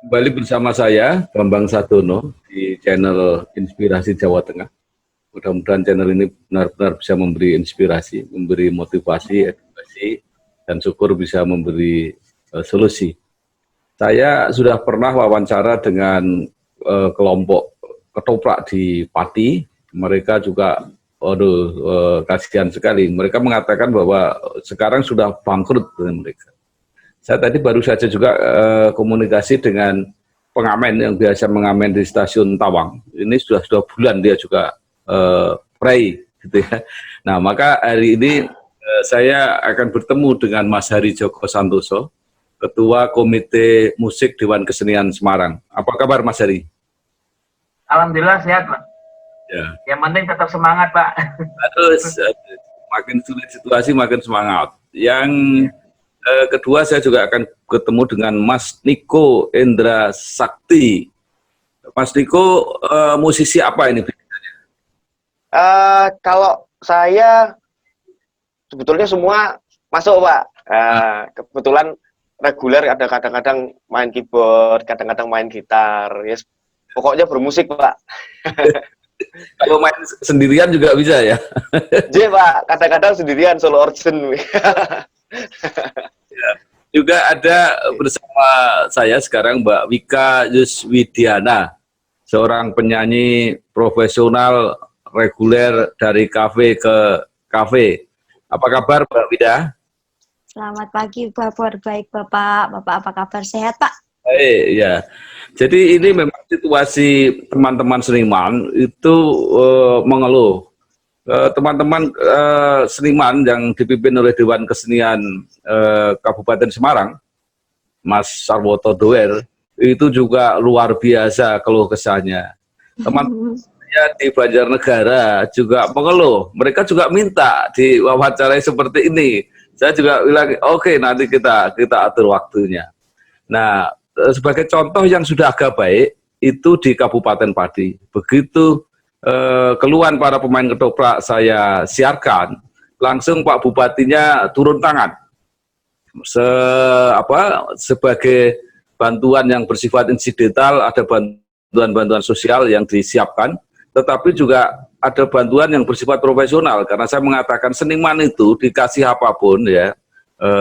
Kembali bersama saya, Bambang Sadono, di channel Inspirasi Jawa Tengah. Mudah-mudahan channel ini benar-benar bisa memberi inspirasi, memberi motivasi, edukasi, dan syukur bisa memberi solusi. Saya sudah pernah wawancara dengan kelompok ketoprak di Pati. Mereka juga, kasihan sekali. Mereka mengatakan bahwa sekarang sudah bangkrut dengan mereka. Saya tadi baru saja juga komunikasi dengan pengamen yang biasa mengamen di stasiun Tawang. Ini sudah bulan dia juga pray gitu ya. Nah, maka hari ini saya akan bertemu dengan Mas Hari Joko Santoso, Ketua Komite Musik Dewan Kesenian Semarang. Apa kabar Mas Hari? Alhamdulillah sehat, Pak. Ya. Yang penting tetap semangat, Pak. Terus makin sulit situasi makin semangat. Yang kedua saya juga akan ketemu dengan Mas Niko Endra Sakti. Mas Niko musisi apa ini? Kalau saya sebetulnya semua masuk, Pak. Kebetulan reguler, ada kadang-kadang main keyboard, kadang-kadang main gitar. Yes, pokoknya bermusik, Pak. Kalau main sendirian juga bisa ya? Iya, Pak. Kadang-kadang sendirian, solo organ. Ya. Juga ada bersama saya sekarang Mbak Wika Yuswidiana, seorang penyanyi profesional reguler dari kafe ke kafe. Apa kabar Mbak Wida? Selamat pagi, kabar baik Bapak. Bapak apa kabar? Sehat Pak? Baik, ya. Jadi ini memang situasi teman-teman seniman itu mengeluh. Teman-teman seniman yang dipimpin oleh Dewan Kesenian Kabupaten Semarang, Mas Sarwoto Doer, itu juga luar biasa keluh kesahnya. Teman-teman di Banjarnegara juga mengeluh, mereka juga minta diwawancarai seperti ini. Saya juga bilang, oke, nanti kita atur waktunya. Nah, sebagai contoh yang sudah agak baik, itu di Kabupaten Pati. Begitu keluhan para pemain ketoprak saya siarkan, langsung Pak Bupatinya turun tangan. Sebagai bantuan yang bersifat insidental, ada bantuan-bantuan sosial yang disiapkan, tetapi juga ada bantuan yang bersifat profesional, karena saya mengatakan seniman itu dikasih apapun ya,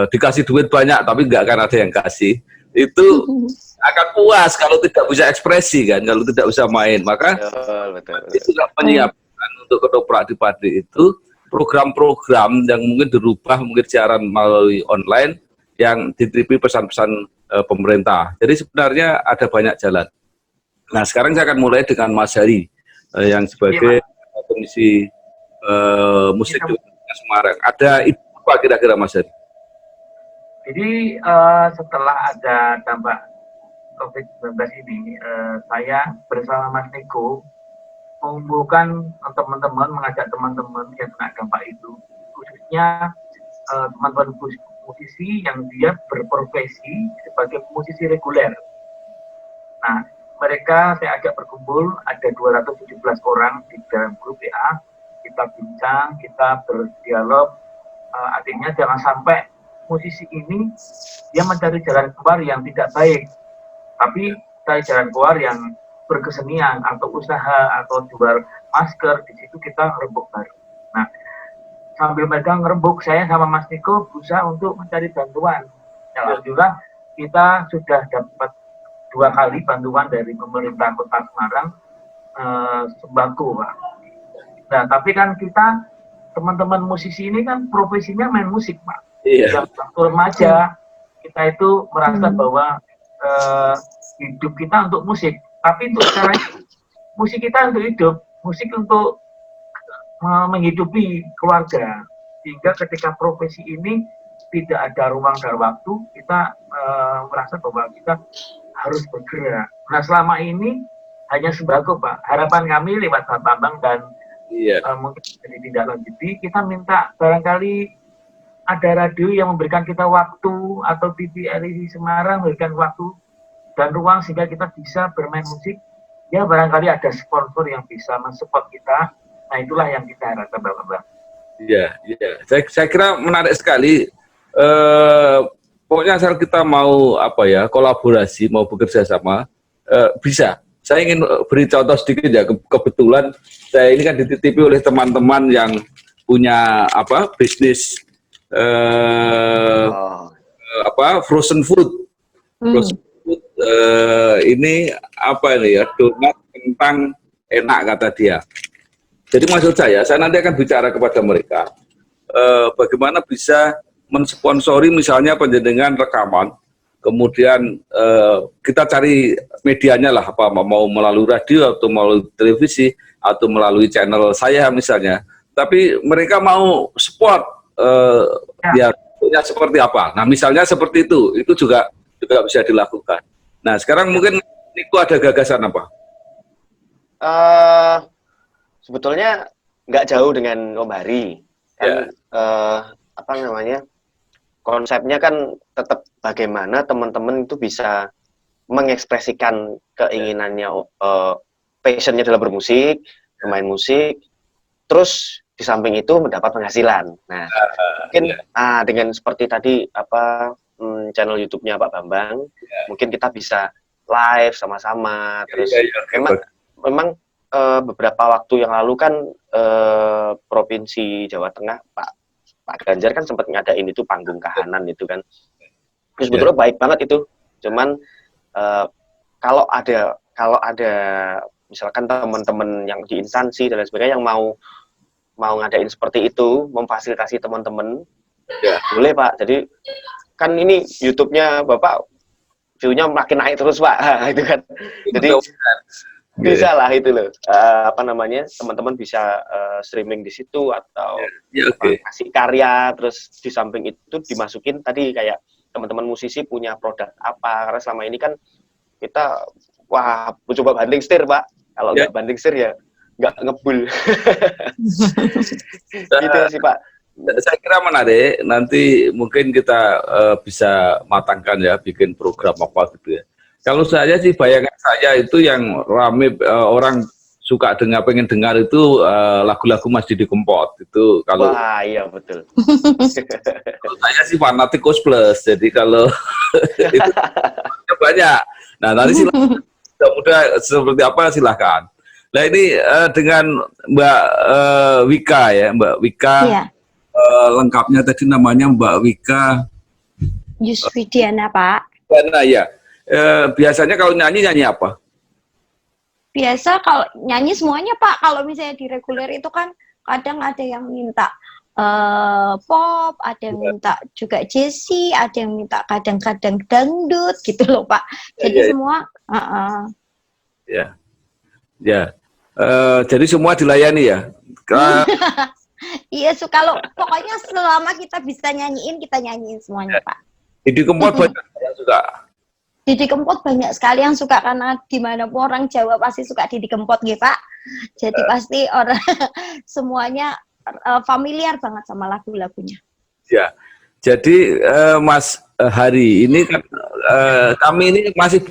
dikasih duit banyak tapi nggak akan ada yang kasih, itu akan puas kalau tidak bisa ekspresi kan, kalau tidak bisa main. Maka itu juga menyiapkan untuk ketoprak di Pati itu program-program yang mungkin dirubah, mungkin siaran melalui online yang diterima pesan-pesan pemerintah. Jadi sebenarnya ada banyak jalan. Nah, sekarang saya akan mulai dengan Mas Hari yang sebagai komisi musik di Semarang. Ada apa kira-kira Mas Hari? Jadi setelah ada dampak COVID-19 ini, saya bersama Mas Niko mengumpulkan teman-teman, mengajak teman-teman yang kena dampak itu, khususnya teman-teman musisi yang dia berprofesi sebagai musisi reguler. Nah, mereka saya ajak berkumpul, ada 217 orang di dalam grup WA, kita bincang, kita berdialog, artinya jangan sampai musisi ini dia mencari jalan keluar yang tidak baik, tapi cari jalan keluar yang berkesenian atau usaha atau jual masker. Di situ kita ngerembuk bareng. Nah, sambil mereka ngerembuk, saya sama Mas Niko berusaha untuk mencari bantuan. Alhamdulillah kita sudah dapat 2 kali bantuan dari pemerintah Kota Semarang, sembako, Pak. Nah, tapi kan kita teman-teman musisi ini kan profesinya main musik, Pak. Yang waktu remaja kita itu merasa bahwa hidup kita untuk musik, tapi untuk sekarang musik kita untuk hidup, musik untuk menghidupi keluarga, sehingga ketika profesi ini tidak ada ruang dan waktu, kita merasa bahwa kita harus bergerak. Nah, selama ini hanya sembako, Pak. Harapan kami lewat Pak Bambang dan mungkin jadi tidak lanjuti, kita minta barangkali ada radio yang memberikan kita waktu, atau TV LID Semarang memberikan waktu dan ruang sehingga kita bisa bermain musik. Ya, barangkali ada sponsor yang bisa mensupport kita. Nah, itulah yang kita harapkan, Bapak. Iya, iya. Saya kira menarik sekali pokoknya asal kita mau apa ya, kolaborasi, mau bekerja sama, bisa. Saya ingin beri contoh sedikit ya, kebetulan saya ini kan dititipi oleh teman-teman yang punya apa bisnis Oh, frozen food. Frozen food ini apa ini ya, donat kentang enak kata dia. Jadi maksud saya nanti akan bicara kepada mereka bagaimana bisa mensponsori misalnya penjenengan rekaman, kemudian kita cari medianya lah, apa mau melalui radio atau melalui televisi atau melalui channel saya misalnya, tapi mereka mau support ya bentuknya seperti apa. Nah misalnya seperti itu juga bisa dilakukan. Nah sekarang mungkin Niko ada gagasan apa? Sebetulnya nggak jauh dengan Om Hari kan. Apa namanya, konsepnya kan tetap bagaimana teman-teman itu bisa mengekspresikan keinginannya, passionnya dalam bermusik, bermain musik, terus di samping itu mendapat penghasilan. Nah, mungkin dengan seperti tadi channel YouTube-nya Pak Bambang, mungkin kita bisa live sama-sama. Terus memang beberapa waktu yang lalu kan Provinsi Jawa Tengah Pak Ganjar kan sempat ngadain itu panggung kahanan itu kan. Terus sebetulnya baik banget itu. Cuman kalau ada misalkan teman-teman yang di instansi dan lain sebagainya yang mau ngadain seperti itu, memfasilitasi teman-teman, boleh Pak. Jadi kan ini YouTube-nya Bapak view-nya makin naik terus Pak, itu kan. Jadi bisa lah itu loh, teman-teman bisa streaming di situ atau kasih karya, terus di samping itu dimasukin tadi kayak teman-teman musisi punya produk apa, karena selama ini kan kita coba banding setir Pak, kalau nggak banding setir ya nggak ngebul. Gitu sih Pak. Saya kira menarik, nanti mungkin kita bisa matangkan ya, bikin program apa gitu ya. Kalau saya sih bayangan saya itu yang rame orang suka pengen dengar itu lagu-lagu Mas Didi Kempot itu. Kalau wah iya betul. Kalau saya sih fanatikus plus, jadi kalau itu banyak. Nah nanti mudah seperti apa silahkan. Nah ini dengan Mbak Wika ya, Mbak Wika, lengkapnya tadi namanya Mbak Wika Yuswidiana Pak. Nah ya. Biasanya kalau nyanyi apa? Biasa kalau nyanyi semuanya Pak. Kalau misalnya di reguler itu kan kadang ada yang minta pop, ada yang minta juga Jessie, ada yang minta kadang-kadang dangdut gitu loh Pak. Jadi semua. Jadi semua dilayani ya. Iya, kalau pokoknya selama kita bisa nyanyiin, kita nyanyiin semuanya Pak. Didi Kempot banyak yang suka. Didi Kempot banyak sekali yang suka, karena dimanapun orang Jawa pasti suka Didi Kempot gitu Pak. Jadi pasti orang semuanya familiar banget sama lagu-lagunya. Ya, jadi Mas Hari ini kan kami ini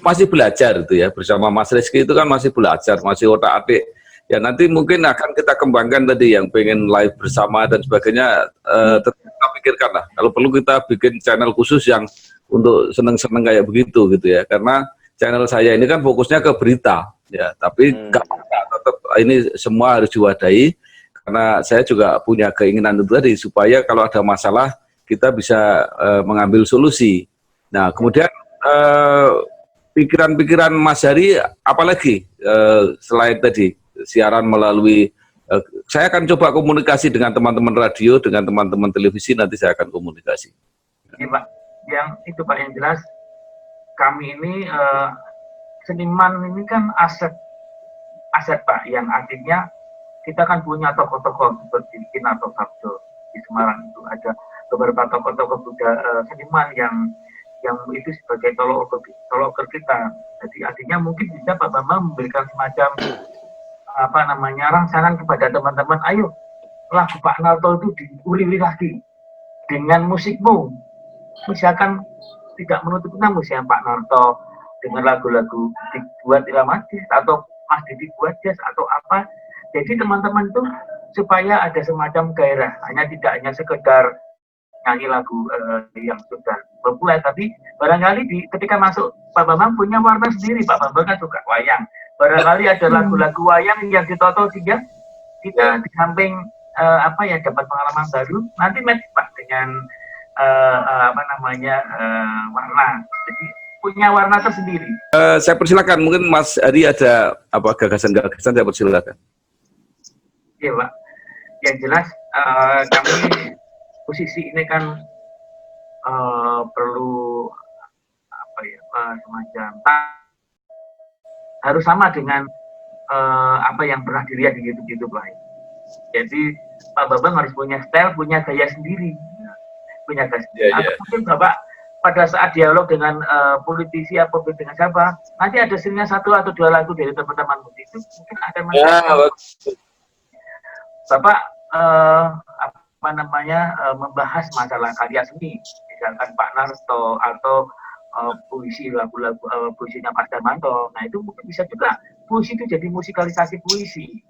masih belajar itu ya, bersama Mas Rizky itu kan masih belajar, masih otak-atik. Ya nanti mungkin akan kita kembangkan tadi yang pengen live bersama dan sebagainya, tetap kita pikirkan lah. Kalau perlu kita bikin channel khusus yang untuk seneng-seneng kayak begitu gitu ya, karena channel saya ini kan fokusnya ke berita ya, tapi nggak apa-apa, tetap ini semua harus diwadahi, karena saya juga punya keinginan itu tadi supaya kalau ada masalah kita bisa mengambil solusi. Nah kemudian pikiran-pikiran Mas Hari apalagi selain tadi siaran melalui saya akan coba komunikasi dengan teman-teman radio, dengan teman-teman televisi, nanti saya akan komunikasi. Iya Pak, yang itu Pak, yang jelas kami ini seniman ini kan aset Pak, yang artinya kita kan punya tokoh-tokoh seperti Kinato Sabdo di Semarang, itu ada beberapa tokoh-tokoh seniman yang itu sebagai tolok ukur kita. Jadi artinya mungkin bisa Pak Bambang memberikan semacam rangsangan kepada teman-teman, ayo lagu Pak Narto itu diulik lagi dengan musikmu. Misalkan tidak menutup nama misalnya Pak Narto dengan lagu-lagu dibuat dramatis atau Mas Didi buat jazz atau apa. Jadi teman-teman itu supaya ada semacam gairah, tidak hanya sekedar nyanyi lagu yang sudah populer, tapi barangkali ketika masuk Pak Bambang punya warna sendiri. Pak Bambang kan suka wayang, barangkali ada lagu-lagu wayang yang ditoto sehingga kita di samping dapat pengalaman baru, nanti match Pak dengan warna, jadi punya warna tersendiri. Saya persilakan, mungkin Mas Ari ada gagasan-gagasan, saya persilakan. Iya Pak, yang jelas kami posisi ini kan perlu semacam harus sama dengan apa yang pernah dilihat di YouTube lain. Jadi Pak Bambang harus punya style, punya gaya sendiri, punya gaya sendiri. Atau mungkin Bapak pada saat dialog dengan politisi atau dengan siapa, nanti ada scene-nya 1 atau 2 lagu dari teman-teman itu mungkin ada Bapak membahas masalah karya seni, misalkan Pak Narto atau puisi, lagu-lagu puisinya Pak Darmanto. Nah itu mungkin bisa juga puisi itu jadi musikalisasi puisi.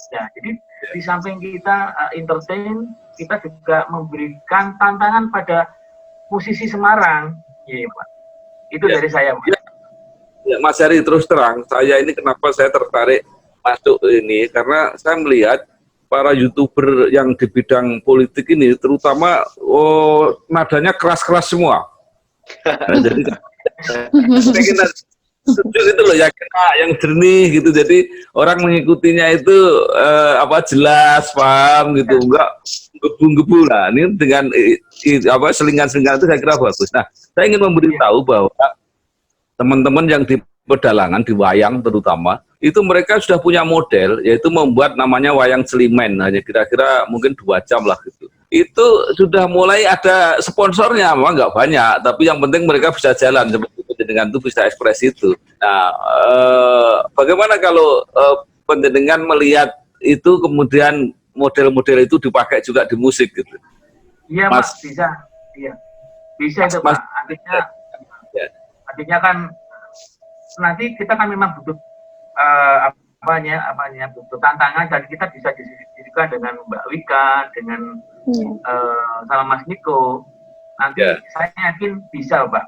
Nah, jadi di samping kita entertain, kita juga memberikan tantangan pada musisi Semarang. Iya, Pak. Itu dari saya, Pak. Ya, Mas Ari, terus terang, saya ini kenapa saya tertarik masuk ini, karena saya melihat para YouTuber yang di bidang politik ini, terutama nadanya keras-keras semua. Nah, jadi sejuk itu loh, yang jernih gitu, jadi orang mengikutinya itu jelas, paham gitu, enggak gebu-gebu lah. Ini dengan selingan-selingan itu saya kira bagus. Nah, saya ingin memberitahu bahwa teman-teman yang di pedalangan, di wayang terutama, itu mereka sudah punya model, yaitu membuat namanya wayang Celimen, hanya kira-kira mungkin 2 jam lah gitu. Itu sudah mulai ada sponsornya, memang nggak banyak, tapi yang penting mereka bisa jalan seperti itu, dengan itu bisa ekspresi itu. Nah, bagaimana kalau penjenengan melihat itu kemudian model-model itu dipakai juga di musik gitu? Iya, Mas, bisa. Iya, bisa itu, Pak. Artinya kan nanti kita kan memang butuh butuh tantangan, dan kita bisa diskusikan dengan Mbak Wika, dengan sama Mas Niko. Nanti saya yakin bisa, Pak.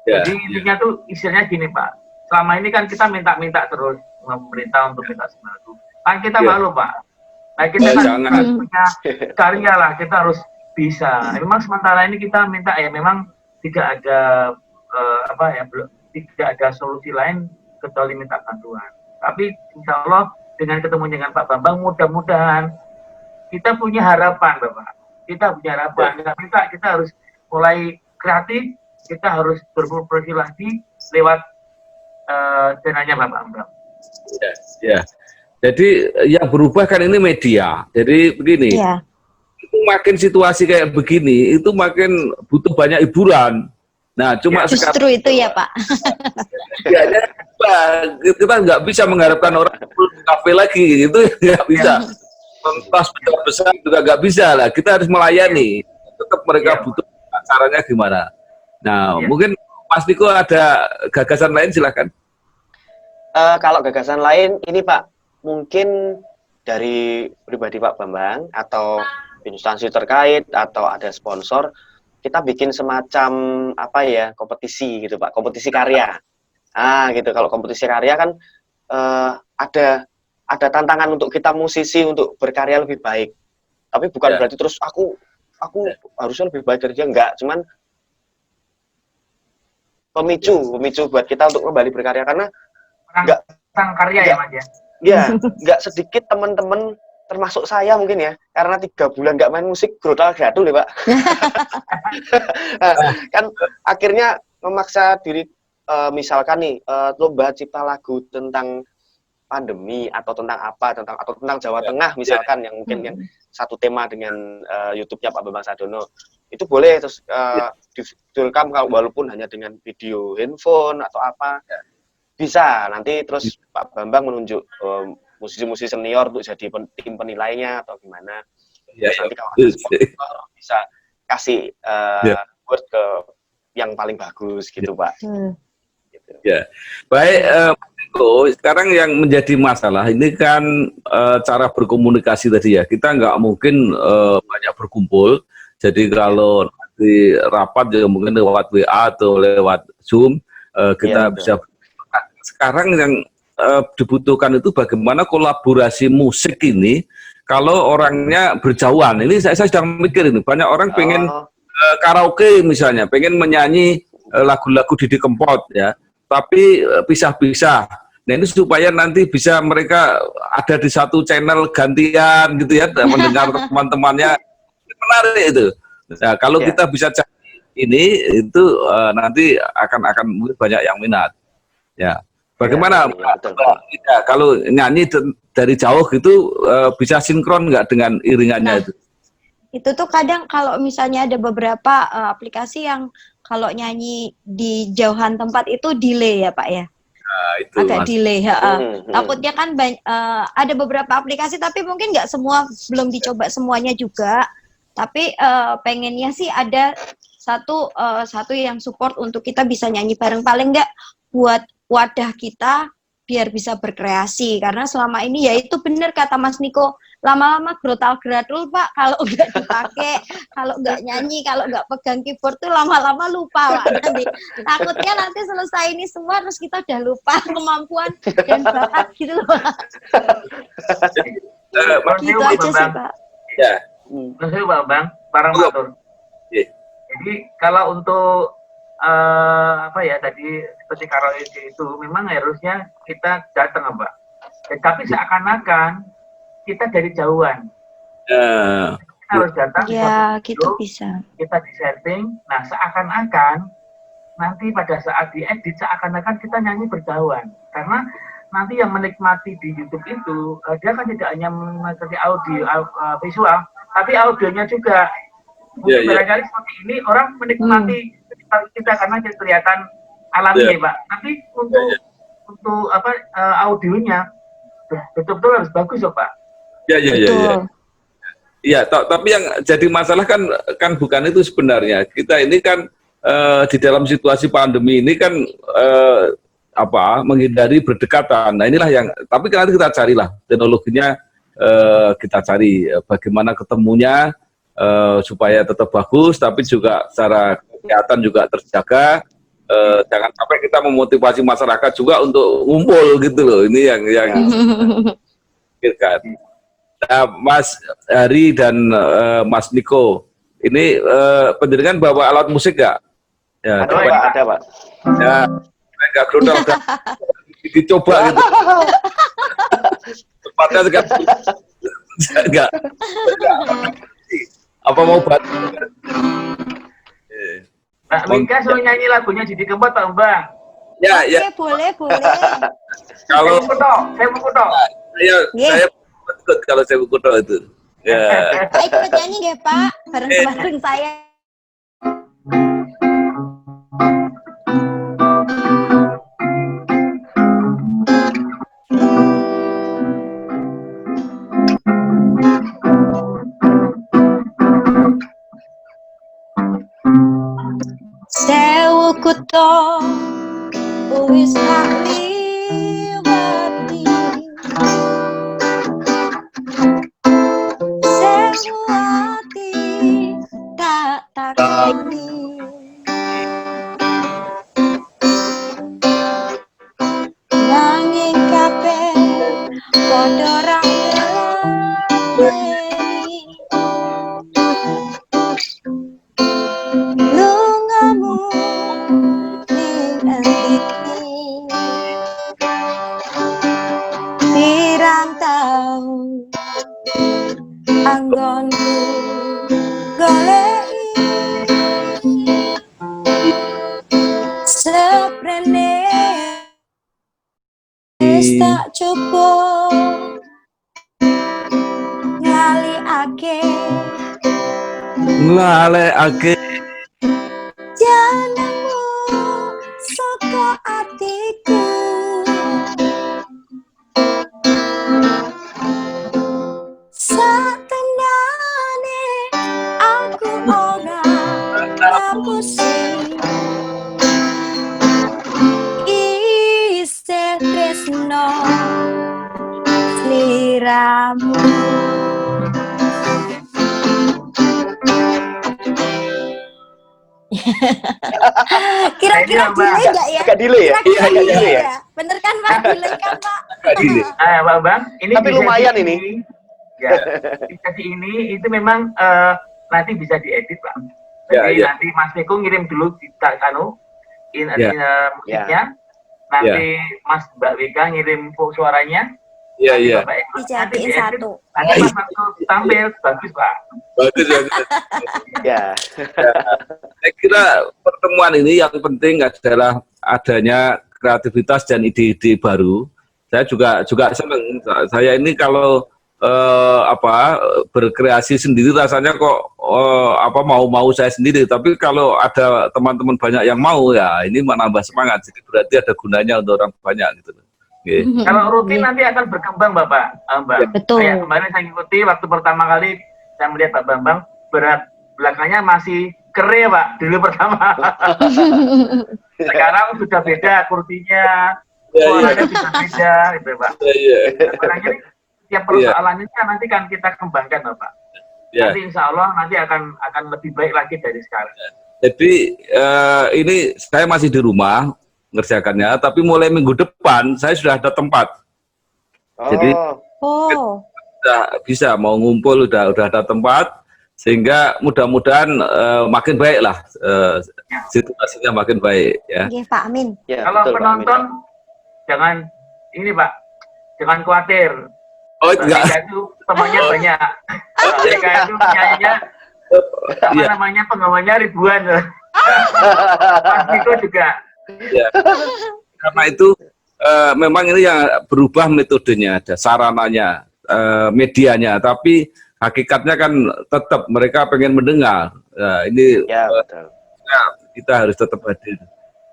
Jadi intinya tuh istilahnya gini, Pak. Selama ini kan kita minta-minta terus pemerintah untuk minta sesuatu. Kan kita malu, Pak. Nah, kita kan punya karya lah, kita harus bisa. Memang sementara ini kita minta memang tidak ada tidak ada solusi lain kecuali minta bantuan. Tapi insya Allah dengan ketemu dengan Pak Bambang, mudah-mudahan kita punya harapan, Bapak. Kita punya harapan. Kita harus mulai kreatif, kita harus berprofesi lagi lewat dananya Pak Bambang. Ya. Jadi yang berubah kan ini media. Jadi begini, itu makin situasi kayak begini, itu makin butuh banyak hiburan. Nah, cuma justru itu ya Pak. Kita nggak bisa mengharapkan orang di kafe lagi, itu nggak bisa. Pentas besar juga nggak bisa lah. Kita harus melayani. Tetap mereka butuh caranya gimana. Nah, mungkin Mas Niko ada gagasan lain, silakan. Kalau gagasan lain ini Pak, mungkin dari pribadi Pak Bambang atau instansi terkait atau ada sponsor, kita bikin semacam kompetisi gitu Pak, kompetisi karya. Gitu. Kalau kompetisi karya kan ada tantangan untuk kita musisi untuk berkarya lebih baik. Tapi bukan berarti terus aku harusnya lebih baik dari dia, enggak. Cuman pemicu buat kita untuk kembali berkarya, karena enggak karya ya Mas ya. Ya, enggak sedikit teman-teman termasuk saya mungkin ya, karena 3 bulan nggak main musik, grotal gadul ya Pak. Kan akhirnya memaksa diri, misalkan nih lomba cipta lagu tentang pandemi atau tentang tentang Jawa Tengah misalkan, yang mungkin yang satu tema dengan YouTube-nya Pak Bambang Sadono, itu boleh terus direkam walaupun hanya dengan video handphone atau apa, bisa. Nanti terus Pak Bambang menunjuk musisi-musisi senior untuk jadi tim penilainya atau gimana. Nanti kalau ada sponsor bisa kasih word ke yang paling bagus gitu Pak. Gitu. Ya, baik. Sekarang yang menjadi masalah ini kan cara berkomunikasi tadi ya. Kita nggak mungkin banyak berkumpul. Jadi kalau nanti rapat ya mungkin lewat WA atau lewat Zoom kita Iya, bisa. Sekarang yang dibutuhkan itu bagaimana kolaborasi musik ini kalau orangnya berjauhan. Ini saya sedang mikir ini, banyak orang pengen Oh, karaoke misalnya, pengen menyanyi lagu-lagu Didi Kempot ya, tapi pisah-pisah. Nah ini supaya nanti bisa mereka ada di satu channel gantian gitu ya, dan mendengar teman-temannya, menarik itu. Nah kalau Ya. kita bisa cari ini, itu nanti akan mungkin banyak yang minat. Ya, bagaimana ya, betul, betul. Ya, kalau nyanyi dari jauh gitu bisa sinkron nggak dengan iringannya Nah, itu? itu tuh kadang kalau misalnya ada beberapa aplikasi yang kalau nyanyi di jauhan tempat itu delay ya Pak ya, Nah, itu agak Mas. delay. Hmm. Takutnya kan ada beberapa aplikasi tapi mungkin nggak semua, belum dicoba semuanya juga. Tapi pengennya sih ada satu yang support untuk kita bisa nyanyi bareng, paling nggak buat wadah kita biar bisa berkreasi, karena selama ini ya itu benar kata Mas Niko, lama-lama grotal gradul Pak, kalau nggak dipakai, kalau nggak nyanyi, kalau nggak pegang keyboard tuh lama-lama lupa Pak. Nanti takutnya nanti selesai ini semua terus kita udah lupa kemampuan dan bakat gitu loh Pak. Gitu aja sih Pak. Ya. Maksudnya Bang, para matur. Iya. Jadi kalau untuk apa ya tadi seperti karaoke itu memang harusnya kita datang Mbak. Tapi seakan-akan kita dari jauhan. Kita harus datang di Ya, satu gitu video, bisa. kita di setting. Nah seakan-akan nanti pada saat diedit seakan-akan kita nyanyi berjauhan. Karena nanti yang menikmati di YouTube itu dia kan tidak hanya menikmati audio visual, tapi audionya juga. Mungkin barangkali seperti ini orang menikmati kita karena kelihatan alami ya Pak. Tapi untuk apa audionya betul-betul harus bagus ya Pak. Iya. Iya, tapi yang jadi masalah kan bukan itu sebenarnya. Kita ini kan di dalam situasi pandemi ini kan menghindari berdekatan. Nah inilah yang, tapi nanti kita carilah teknologinya, kita cari bagaimana ketemunya supaya tetap bagus, tapi juga secara kesehatan juga terjaga. Jangan sampai kita memotivasi masyarakat juga untuk ngumpul gitu loh. Ini yang pikirkan. Nah, Mas Hari dan Mas Niko, ini penjaringan bawa alat musik nggak? Ya, Ada Pak. Ya, nggak gerudal, dicoba gitu. Tempatnya enggak. Apa mau bantu? Mbak Mika suruh nyanyi lagunya Didi Kempot Pak Mbak. Ya. Boleh. Kalau saya mau kudo. Saya ikut kalau saya kudo itu. Ya. Pak ikut nyanyi deh Pak, bareng saya. Sewu kutho wis tak liwati, sewu ati tak takoni, nanging kabeh padha ra ngerti. Lungamu ning endi pirang taun anggonku goleki seprene wis tak coba ngalikake jenengmu saka atiku, satenane aku ora ngapusi isih tresno sliramu. Kira-kira Nah, ini, Mbak. delay nggak ya? Agak delay ya? Kira-kira Agak delay delay ya? ya? Bener kan Pak? Delay kan Pak? Gini. Pak Bang, ini Tapi bisa lumayan ini. Ya, sesi ini itu memang nanti bisa diedit Pak. Ya, Jadi ya. nanti Mas Niko ngirim dulu kita musiknya, nanti Mas Mbak Wika ngirim suaranya. Iya, iya. Bapak Eko nanti Dijadiin diedit, satu. nanti Mas Niko tampil bagus Pak. Bagus, bagus. Ya. Saya kira pertemuan ini yang penting adalah adanya kreativitas dan ide-ide baru. Saya juga senang. Saya ini kalau berkreasi sendiri rasanya kok mau saya sendiri. Tapi kalau ada teman-teman banyak yang mau ya ini menambah semangat. Jadi berarti ada gunanya untuk orang banyak gitu. Oke. Kalau rutin nanti akan berkembang Bapak, Mbak. Betul. Kayak kemarin saya ikuti waktu pertama kali saya melihat Pak Bambang berat belakangnya masih kere Pak dulu pertama. Sekarang sudah beda kursinya, suaranya sudah beda gitu Pak. Iya. Sekarang ini tiap persoalan ini kan nanti kan kita kembangkan Bapak. Ya. Nanti insya Allah nanti akan lebih baik lagi dari sekarang. Jadi ini saya masih di rumah mengerjakannya, tapi mulai minggu depan saya sudah ada tempat. Jadi Oh. udah bisa mau ngumpul udah ada tempat sehingga mudah-mudahan makin baik lah situasinya makin baik ya. Oke Pak Amin. Ya, Kalau betul, Pak penonton Amin. jangan ini Pak, jangan khawatir. Oh Mereka enggak. itu temannya banyak. Mereka itu nyanyinya namanya penggawaannya ribuan. Mas Niko juga. Ya. Karena itu memang ini yang berubah metodenya, ada sarananya, medianya, tapi hakikatnya kan tetap mereka pengen mendengar. Ini Ya, betul. kita harus tetap hadir.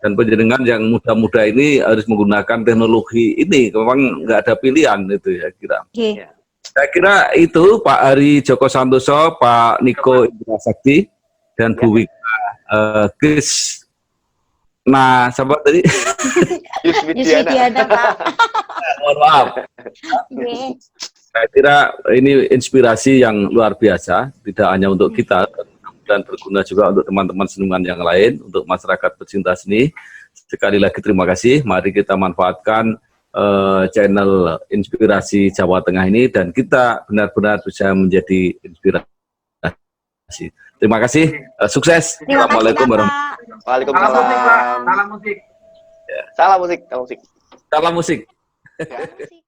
Dan penjenengan yang muda-muda ini harus menggunakan teknologi ini, memang nggak ada pilihan itu ya kira. Oke. Saya kira itu Pak Ari Joko Santoso, Pak Niko Indra Sakti, dan Bu Wika Kris. Nah, siapa tadi? Yuswidiana Pak. Mohon maaf. Oke. Saya kira ini inspirasi yang luar biasa, tidak hanya untuk kita, dan berguna juga untuk teman-teman seniman yang lain, untuk masyarakat pecinta seni. Sekali lagi terima kasih. Mari kita manfaatkan channel Inspirasi Jawa Tengah ini, dan kita benar-benar bisa menjadi inspirasi. Terima kasih. Sukses. Terima kasih Assalamualaikum Bapak. warahmatullahi Salam musik Pak, Waalaikumsalam. salam musik. Salam musik, salam musik. wabarakatuh. Salam musik. Ya. Musik.